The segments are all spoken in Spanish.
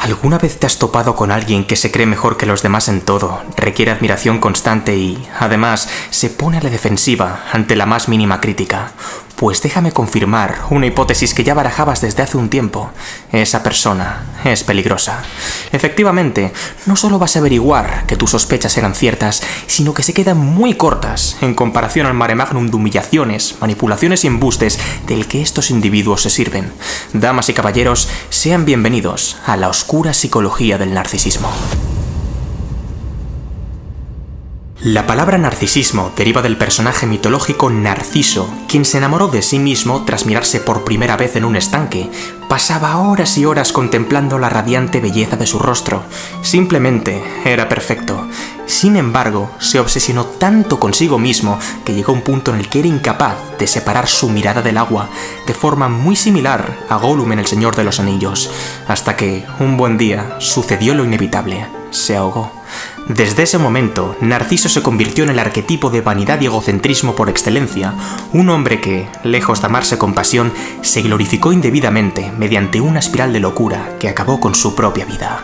¿Alguna vez te has topado con alguien que se cree mejor que los demás en todo, requiere admiración constante y, además, se pone a la defensiva ante la más mínima crítica? Pues déjame confirmar una hipótesis que ya barajabas desde hace un tiempo. Esa persona es peligrosa. Efectivamente, no solo vas a averiguar que tus sospechas eran ciertas, sino que se quedan muy cortas en comparación al mare magnum de humillaciones, manipulaciones y embustes del que estos individuos se sirven. Damas y caballeros, sean bienvenidos a la oscura psicología del narcisismo. La palabra narcisismo deriva del personaje mitológico Narciso, quien se enamoró de sí mismo tras mirarse por primera vez en un estanque. Pasaba horas y horas contemplando la radiante belleza de su rostro. Simplemente era perfecto. Sin embargo, se obsesionó tanto consigo mismo que llegó a un punto en el que era incapaz de separar su mirada del agua, de forma muy similar a Gollum en El Señor de los Anillos, hasta que, un buen día, sucedió lo inevitable: se ahogó. Desde ese momento, Narciso se convirtió en el arquetipo de vanidad y egocentrismo por excelencia, un hombre que, lejos de amarse con pasión, se glorificó indebidamente mediante una espiral de locura que acabó con su propia vida.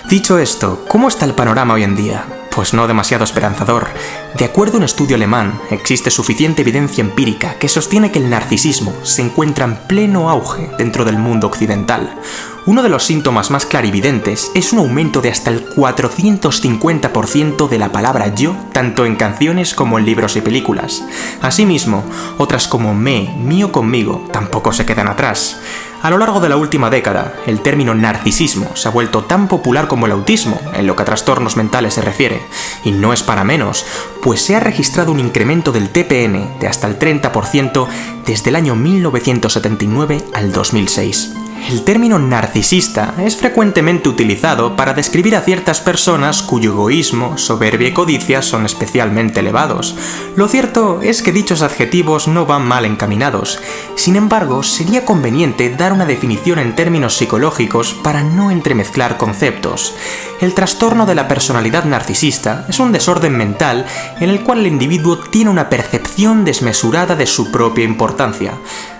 Dicho esto, ¿cómo está el panorama hoy en día? Pues no demasiado esperanzador. De acuerdo a un estudio alemán, existe suficiente evidencia empírica que sostiene que el narcisismo se encuentra en pleno auge dentro del mundo occidental. Uno de los síntomas más clarividentes es un aumento de hasta el 450% de la palabra yo, tanto en canciones como en libros y películas. Asimismo, otras como me, mío conmigo, tampoco se quedan atrás. A lo largo de la última década, el término narcisismo se ha vuelto tan popular como el autismo, en lo que a trastornos mentales se refiere. Y no es para menos, pues se ha registrado un incremento del TPN de hasta el 30% desde el año 1979 al 2006. El término narcisista es frecuentemente utilizado para describir a ciertas personas cuyo egoísmo, soberbia y codicia son especialmente elevados. Lo cierto es que dichos adjetivos no van mal encaminados. Sin embargo, sería conveniente dar una definición en términos psicológicos para no entremezclar conceptos. El trastorno de la personalidad narcisista es un desorden mental en el cual el individuo tiene una percepción desmesurada de su propia importancia.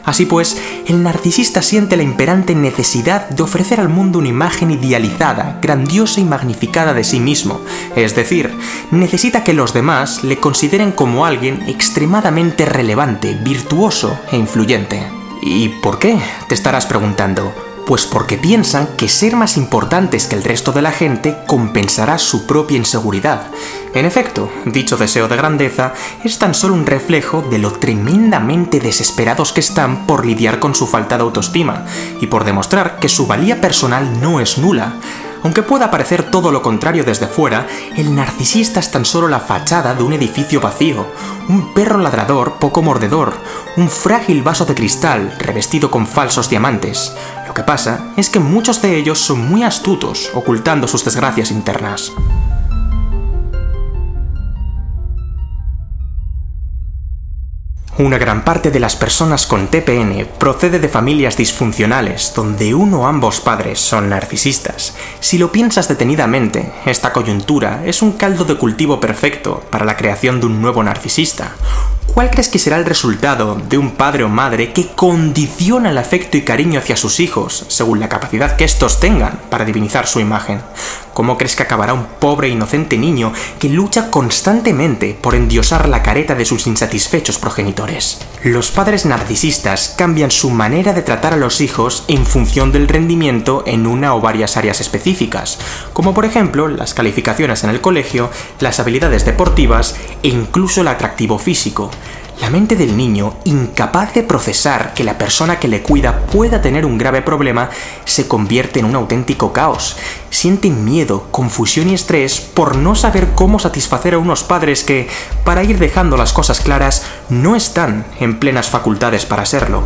Así pues, el narcisista siente la imperante necesidad de ofrecer al mundo una imagen idealizada, grandiosa y magnificada de sí mismo. Es decir, necesita que los demás le consideren como alguien extremadamente relevante, virtuoso e influyente. ¿Y por qué?, te estarás preguntando. Pues porque piensan que ser más importantes que el resto de la gente compensará su propia inseguridad. En efecto, dicho deseo de grandeza es tan solo un reflejo de lo tremendamente desesperados que están por lidiar con su falta de autoestima y por demostrar que su valía personal no es nula. Aunque pueda parecer todo lo contrario desde fuera, el narcisista es tan solo la fachada de un edificio vacío, un perro ladrador poco mordedor, un frágil vaso de cristal revestido con falsos diamantes. Lo que pasa es que muchos de ellos son muy astutos, ocultando sus desgracias internas. Una gran parte de las personas con TPN procede de familias disfuncionales, donde uno o ambos padres son narcisistas. Si lo piensas detenidamente, esta coyuntura es un caldo de cultivo perfecto para la creación de un nuevo narcisista. ¿Cuál crees que será el resultado de un padre o madre que condiciona el afecto y cariño hacia sus hijos según la capacidad que estos tengan para divinizar su imagen? ¿Cómo crees que acabará un pobre e inocente niño que lucha constantemente por endiosar la careta de sus insatisfechos progenitores? Los padres narcisistas cambian su manera de tratar a los hijos en función del rendimiento en una o varias áreas específicas, como por ejemplo las calificaciones en el colegio, las habilidades deportivas e incluso el atractivo físico. La mente del niño, incapaz de procesar que la persona que le cuida pueda tener un grave problema, se convierte en un auténtico caos. Sienten miedo, confusión y estrés por no saber cómo satisfacer a unos padres que, para ir dejando las cosas claras, no están en plenas facultades para serlo.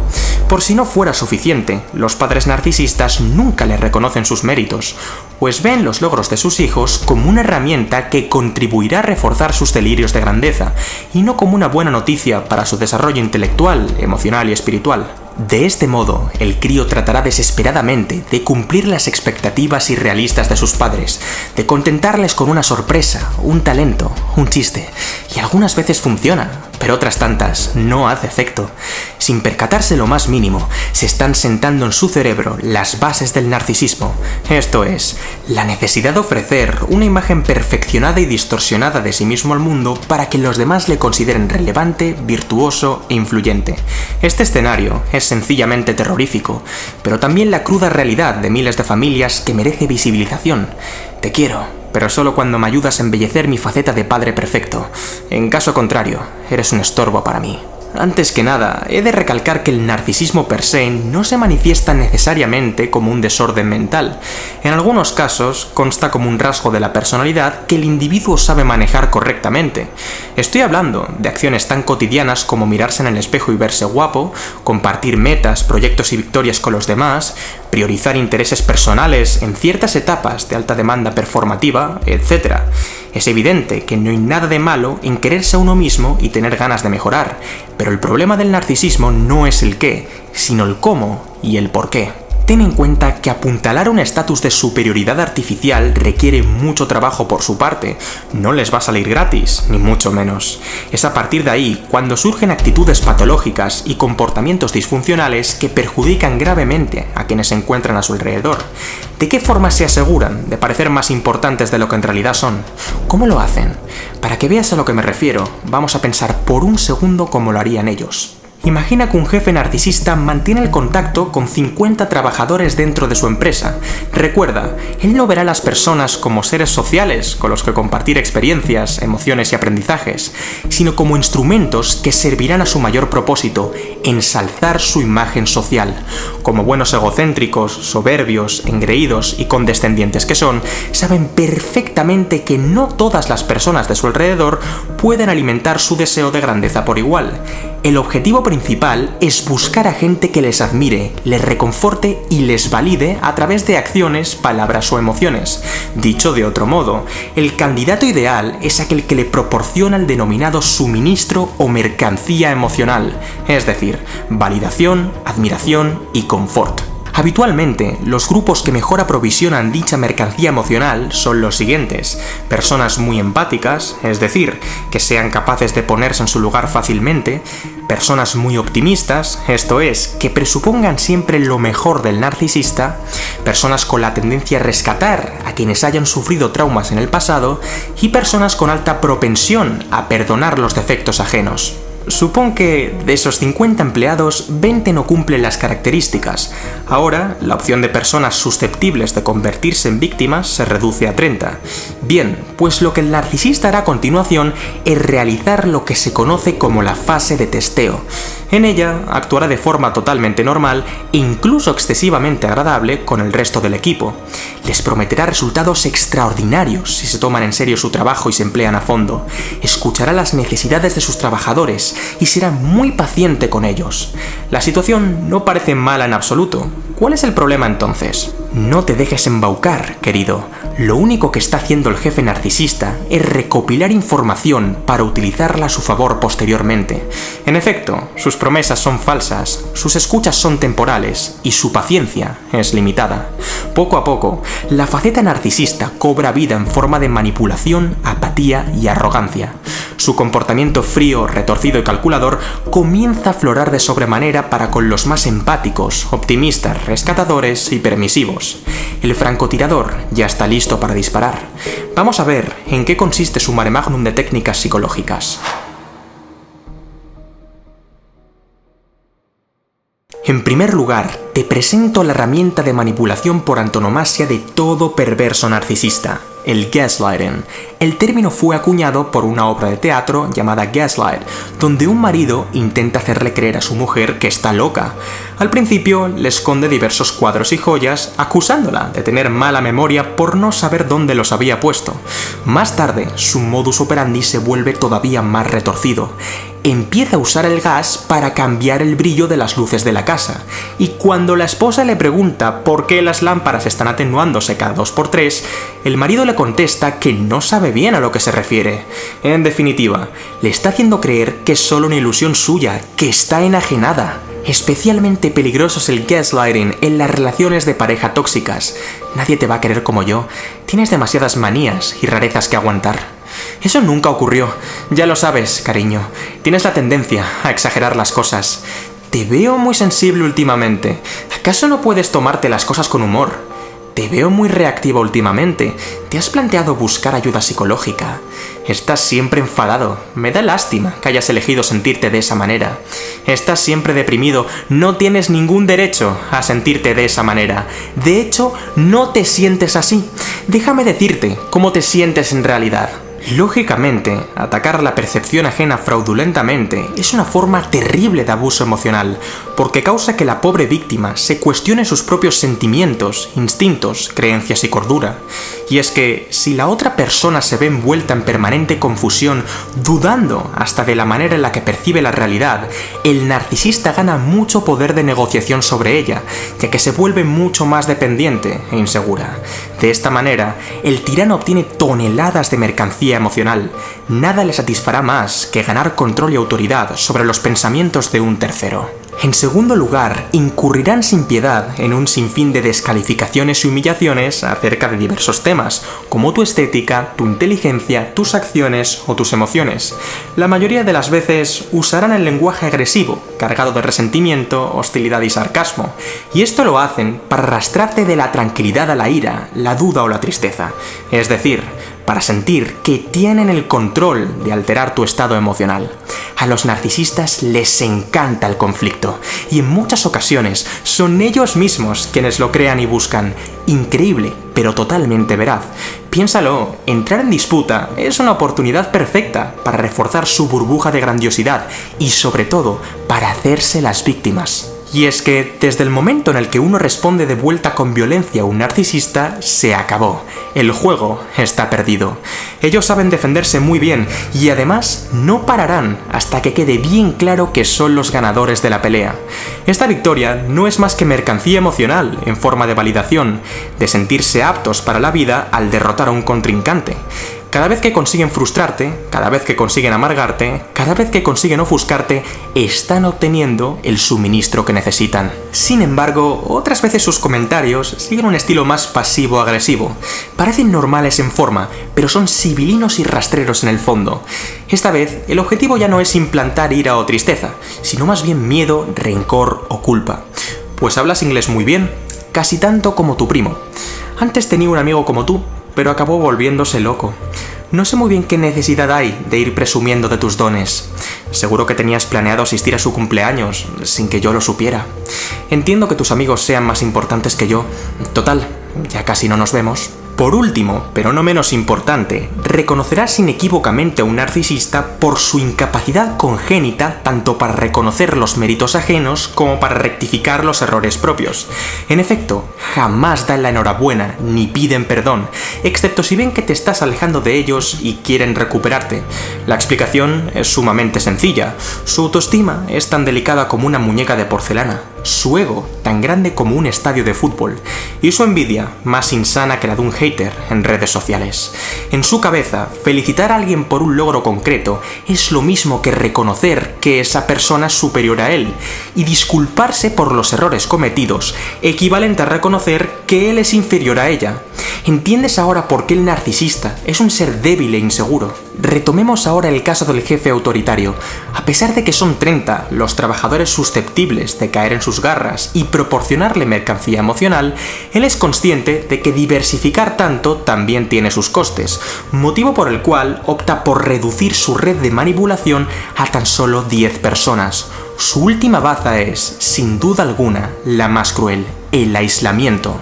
Por si no fuera suficiente, los padres narcisistas nunca les reconocen sus méritos, pues ven los logros de sus hijos como una herramienta que contribuirá a reforzar sus delirios de grandeza, y no como una buena noticia para su desarrollo intelectual, emocional y espiritual. De este modo, el crío tratará desesperadamente de cumplir las expectativas irrealistas de sus padres, de contentarles con una sorpresa, un talento, un chiste, Y algunas veces funciona, pero otras tantas no hace efecto. Sin percatarse lo más mínimo, se están sentando en su cerebro las bases del narcisismo. Esto es, la necesidad de ofrecer una imagen perfeccionada y distorsionada de sí mismo al mundo para que los demás le consideren relevante, virtuoso e influyente. Este escenario es sencillamente terrorífico, pero también la cruda realidad de miles de familias que merece visibilización. Te quiero, pero solo cuando me ayudas a embellecer mi faceta de padre perfecto. En caso contrario, eres un estorbo para mí. Antes que nada, he de recalcar que el narcisismo per se no se manifiesta necesariamente como un desorden mental. En algunos casos, consta como un rasgo de la personalidad que el individuo sabe manejar correctamente. Estoy hablando de acciones tan cotidianas como mirarse en el espejo y verse guapo, compartir metas, proyectos y victorias con los demás, priorizar intereses personales en ciertas etapas de alta demanda performativa, etc. Es evidente que no hay nada de malo en quererse a uno mismo y tener ganas de mejorar, pero el problema del narcisismo no es el qué, sino el cómo y el por qué. Ten en cuenta que apuntalar un estatus de superioridad artificial requiere mucho trabajo por su parte, no les va a salir gratis, ni mucho menos. Es a partir de ahí cuando surgen actitudes patológicas y comportamientos disfuncionales que perjudican gravemente a quienes se encuentran a su alrededor. ¿De qué forma se aseguran de parecer más importantes de lo que en realidad son? ¿Cómo lo hacen? Para que veas a lo que me refiero, vamos a pensar por un segundo cómo lo harían ellos. Imagina que un jefe narcisista mantiene el contacto con 50 trabajadores dentro de su empresa. Recuerda, él no verá a las personas como seres sociales con los que compartir experiencias, emociones y aprendizajes, sino como instrumentos que servirán a su mayor propósito, ensalzar su imagen social. Como buenos egocéntricos, soberbios, engreídos y condescendientes que son, saben perfectamente que no todas las personas de su alrededor pueden alimentar su deseo de grandeza por igual. El objetivo principal es buscar a gente que les admire, les reconforte y les valide a través de acciones, palabras o emociones. Dicho de otro modo, el candidato ideal es aquel que le proporciona el denominado suministro o mercancía emocional, es decir, validación, admiración y confort. Habitualmente, los grupos que mejor aprovisionan dicha mercancía emocional son los siguientes: personas muy empáticas, es decir, que sean capaces de ponerse en su lugar fácilmente; personas muy optimistas, esto es, que presupongan siempre lo mejor del narcisista; personas con la tendencia a rescatar a quienes hayan sufrido traumas en el pasado; y personas con alta propensión a perdonar los defectos ajenos. Supón que de esos 50 empleados, 20 no cumplen las características. Ahora, la opción de personas susceptibles de convertirse en víctimas se reduce a 30. Bien, pues lo que el narcisista hará a continuación es realizar lo que se conoce como la fase de testeo. En ella, actuará de forma totalmente normal e incluso excesivamente agradable con el resto del equipo. Les prometerá resultados extraordinarios si se toman en serio su trabajo y se emplean a fondo. Escuchará las necesidades de sus trabajadores y será muy paciente con ellos. La situación no parece mala en absoluto. ¿Cuál es el problema entonces? No te dejes embaucar, querido. Lo único que está haciendo el jefe narcisista es recopilar información para utilizarla a su favor posteriormente. En efecto, sus promesas son falsas, sus escuchas son temporales y su paciencia es limitada. Poco a poco, la faceta narcisista cobra vida en forma de manipulación, apatía y arrogancia. Su comportamiento frío, retorcido y calculador comienza a aflorar de sobremanera para con los más empáticos, optimistas, rescatadores y permisivos. El francotirador ya está listo para disparar. Vamos a ver en qué consiste su mare magnum de técnicas psicológicas. En primer lugar, te presento la herramienta de manipulación por antonomasia de todo perverso narcisista, el gaslighting. El término fue acuñado por una obra de teatro llamada Gaslight, donde un marido intenta hacerle creer a su mujer que está loca. Al principio le esconde diversos cuadros y joyas, acusándola de tener mala memoria por no saber dónde los había puesto. Más tarde, su modus operandi se vuelve todavía más retorcido. Empieza a usar el gas para cambiar el brillo de las luces de la casa, y cuando la esposa le pregunta por qué las lámparas están atenuándose cada 2×3, el marido le contesta que no sabe bien a lo que se refiere. En definitiva, le está haciendo creer que es solo una ilusión suya, que está enajenada. Especialmente peligroso es el gaslighting en las relaciones de pareja tóxicas. Nadie te va a querer como yo, tienes demasiadas manías y rarezas que aguantar. Eso nunca ocurrió. Ya lo sabes, cariño. Tienes la tendencia a exagerar las cosas. Te veo muy sensible últimamente. ¿Acaso no puedes tomarte las cosas con humor? Te veo muy reactiva últimamente. ¿Te has planteado buscar ayuda psicológica? Estás siempre enfadado. Me da lástima que hayas elegido sentirte de esa manera. Estás siempre deprimido. No tienes ningún derecho a sentirte de esa manera. De hecho, no te sientes así. Déjame decirte cómo te sientes en realidad. Lógicamente, atacar la percepción ajena fraudulentamente es una forma terrible de abuso emocional, porque causa que la pobre víctima se cuestione sus propios sentimientos, instintos, creencias y cordura. Y es que, si la otra persona se ve envuelta en permanente confusión, dudando hasta de la manera en la que percibe la realidad, el narcisista gana mucho poder de negociación sobre ella, ya que se vuelve mucho más dependiente e insegura. De esta manera, el tirano obtiene toneladas de mercancía emocional. Nada le satisfará más que ganar control y autoridad sobre los pensamientos de un tercero. En segundo lugar, incurrirán sin piedad en un sinfín de descalificaciones y humillaciones acerca de diversos temas, como tu estética, tu inteligencia, tus acciones o tus emociones. La mayoría de las veces usarán el lenguaje agresivo, cargado de resentimiento, hostilidad y sarcasmo, y esto lo hacen para arrastrarte de la tranquilidad a la ira, la duda o la tristeza, es decir, para sentir que tienen el control de alterar tu estado emocional. A los narcisistas les encanta el conflicto, y en muchas ocasiones son ellos mismos quienes lo crean y buscan. Increíble, pero totalmente veraz. Piénsalo, entrar en disputa es una oportunidad perfecta para reforzar su burbuja de grandiosidad y, sobre todo, para hacerse las víctimas. Y es que, desde el momento en el que uno responde de vuelta con violencia a un narcisista, se acabó. El juego está perdido. Ellos saben defenderse muy bien y además no pararán hasta que quede bien claro que son los ganadores de la pelea. Esta victoria no es más que mercancía emocional en forma de validación, de sentirse aptos para la vida al derrotar a un contrincante. Cada vez que consiguen frustrarte, cada vez que consiguen amargarte, cada vez que consiguen ofuscarte, están obteniendo el suministro que necesitan. Sin embargo, otras veces sus comentarios siguen un estilo más pasivo-agresivo. Parecen normales en forma, pero son civilinos y rastreros en el fondo. Esta vez, el objetivo ya no es implantar ira o tristeza, sino más bien miedo, rencor o culpa. Pues hablas inglés muy bien, casi tanto como tu primo. Antes tenía un amigo como tú, pero acabó volviéndose loco. No sé muy bien qué necesidad hay de ir presumiendo de tus dones. Seguro que tenías planeado asistir a su cumpleaños, sin que yo lo supiera. Entiendo que tus amigos sean más importantes que yo. Total, ya casi no nos vemos. Por último, pero no menos importante, reconocerás inequívocamente a un narcisista por su incapacidad congénita tanto para reconocer los méritos ajenos como para rectificar los errores propios. En efecto, jamás dan la enhorabuena ni piden perdón, excepto si ven que te estás alejando de ellos y quieren recuperarte. La explicación es sumamente sencilla. Su autoestima es tan delicada como una muñeca de porcelana, su ego tan grande como un estadio de fútbol, y su envidia más insana que la de un hater en redes sociales. En su cabeza, felicitar a alguien por un logro concreto es lo mismo que reconocer que esa persona es superior a él, y disculparse por los errores cometidos, equivalente a reconocer que él es inferior a ella. ¿Entiendes ahora por qué el narcisista es un ser débil e inseguro? Retomemos ahora el caso del jefe autoritario. A pesar de que son 30 los trabajadores susceptibles de caer en sus garras y proporcionarle mercancía emocional, él es consciente de que diversificar tanto también tiene sus costes, motivo por el cual opta por reducir su red de manipulación a tan solo 10 personas. Su última baza es, sin duda alguna, la más cruel: el aislamiento.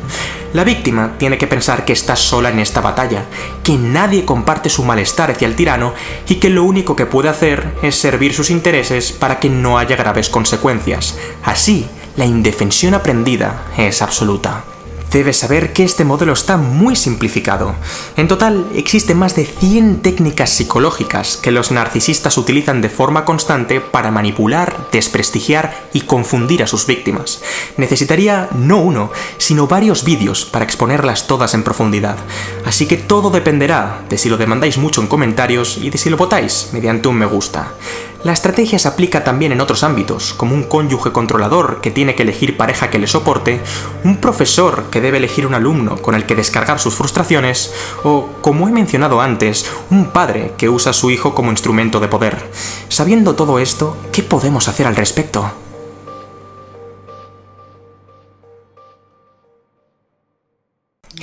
La víctima tiene que pensar que está sola en esta batalla, que nadie comparte su malestar hacia el tirano y que lo único que puede hacer es servir sus intereses para que no haya graves consecuencias. Así, la indefensión aprendida es absoluta. Debes saber que este modelo está muy simplificado. En total, existen más de 100 técnicas psicológicas que los narcisistas utilizan de forma constante para manipular, desprestigiar y confundir a sus víctimas. Necesitaría no uno, sino varios vídeos para exponerlas todas en profundidad. Así que todo dependerá de si lo demandáis mucho en comentarios y de si lo votáis mediante un me gusta. La estrategia se aplica también en otros ámbitos, como un cónyuge controlador que tiene que elegir pareja que le soporte, un profesor que debe elegir un alumno con el que descargar sus frustraciones, o, como he mencionado antes, un padre que usa a su hijo como instrumento de poder. Sabiendo todo esto, ¿qué podemos hacer al respecto?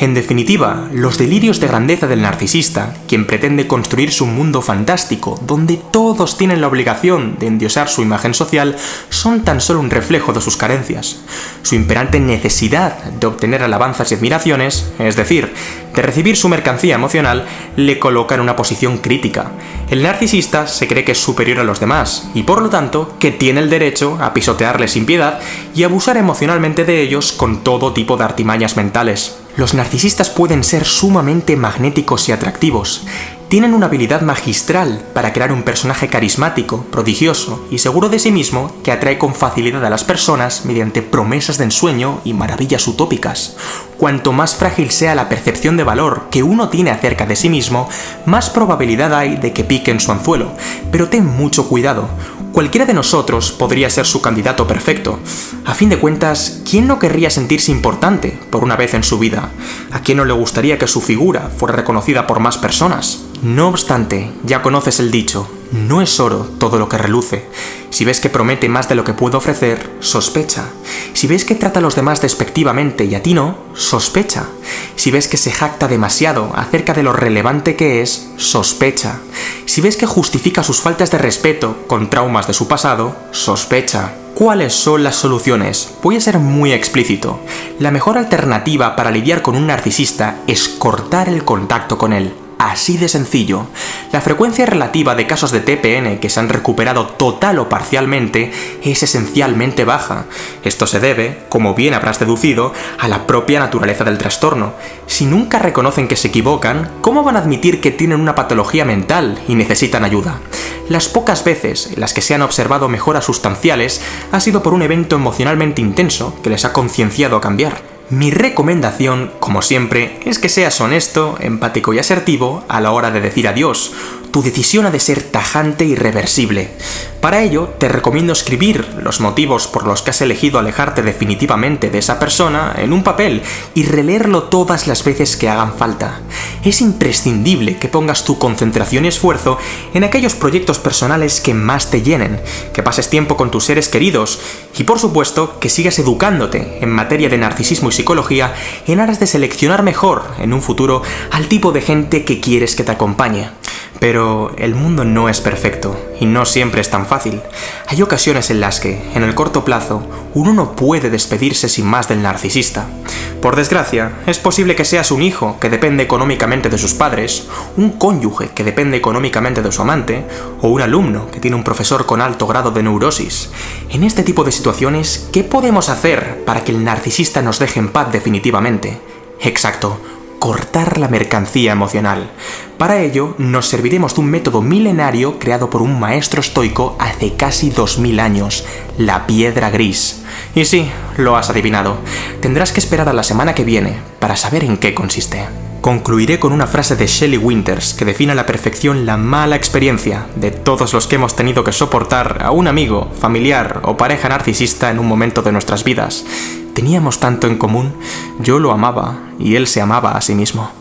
En definitiva, los delirios de grandeza del narcisista, quien pretende construir su mundo fantástico, donde todos tienen la obligación de endiosar su imagen social, son tan solo un reflejo de sus carencias. Su imperante necesidad de obtener alabanzas y admiraciones, es decir, de recibir su mercancía emocional, le coloca en una posición crítica. El narcisista se cree que es superior a los demás, y por lo tanto, que tiene el derecho a pisotearles sin piedad y abusar emocionalmente de ellos con todo tipo de artimañas mentales. Los narcisistas pueden ser sumamente magnéticos y atractivos. Tienen una habilidad magistral para crear un personaje carismático, prodigioso y seguro de sí mismo que atrae con facilidad a las personas mediante promesas de ensueño y maravillas utópicas. Cuanto más frágil sea la percepción de valor que uno tiene acerca de sí mismo, más probabilidad hay de que pique en su anzuelo. Pero ten mucho cuidado. Cualquiera de nosotros podría ser su candidato perfecto. A fin de cuentas, ¿quién no querría sentirse importante por una vez en su vida? ¿A quién no le gustaría que su figura fuera reconocida por más personas? No obstante, ya conoces el dicho, no es oro todo lo que reluce. Si ves que promete más de lo que puede ofrecer, sospecha. Si ves que trata a los demás despectivamente y a ti no, sospecha. Si ves que se jacta demasiado acerca de lo relevante que es, sospecha. Si ves que justifica sus faltas de respeto con traumas de su pasado, sospecha. ¿Cuáles son las soluciones? Voy a ser muy explícito. La mejor alternativa para lidiar con un narcisista es cortar el contacto con él. Así de sencillo. La frecuencia relativa de casos de TPN que se han recuperado total o parcialmente es esencialmente baja. Esto se debe, como bien habrás deducido, a la propia naturaleza del trastorno. Si nunca reconocen que se equivocan, ¿cómo van a admitir que tienen una patología mental y necesitan ayuda? Las pocas veces en las que se han observado mejoras sustanciales ha sido por un evento emocionalmente intenso que les ha concienciado a cambiar. Mi recomendación, como siempre, es que seas honesto, empático y asertivo a la hora de decir adiós. Tu decisión ha de ser tajante y irreversible. Para ello, te recomiendo escribir los motivos por los que has elegido alejarte definitivamente de esa persona en un papel y releerlo todas las veces que hagan falta. Es imprescindible que pongas tu concentración y esfuerzo en aquellos proyectos personales que más te llenen, que pases tiempo con tus seres queridos y, por supuesto, que sigas educándote en materia de narcisismo y psicología en aras de seleccionar mejor en un futuro al tipo de gente que quieres que te acompañe. Pero el mundo no es perfecto y no siempre es tan fácil. Hay ocasiones en las que, en el corto plazo, uno no puede despedirse sin más del narcisista. Por desgracia, es posible que seas un hijo que depende económicamente de sus padres, un cónyuge que depende económicamente de su amante, o un alumno que tiene un profesor con alto grado de neurosis. En este tipo de situaciones, ¿qué podemos hacer para que el narcisista nos deje en paz definitivamente? Exacto. Cortar la mercancía emocional. Para ello, nos serviremos de un método milenario creado por un maestro estoico hace casi 2000 años, la piedra gris. Y sí, lo has adivinado. Tendrás que esperar a la semana que viene para saber en qué consiste. Concluiré con una frase de Shelley Winters que define a la perfección la mala experiencia de todos los que hemos tenido que soportar a un amigo, familiar o pareja narcisista en un momento de nuestras vidas. Teníamos tanto en común, yo lo amaba y él se amaba a sí mismo.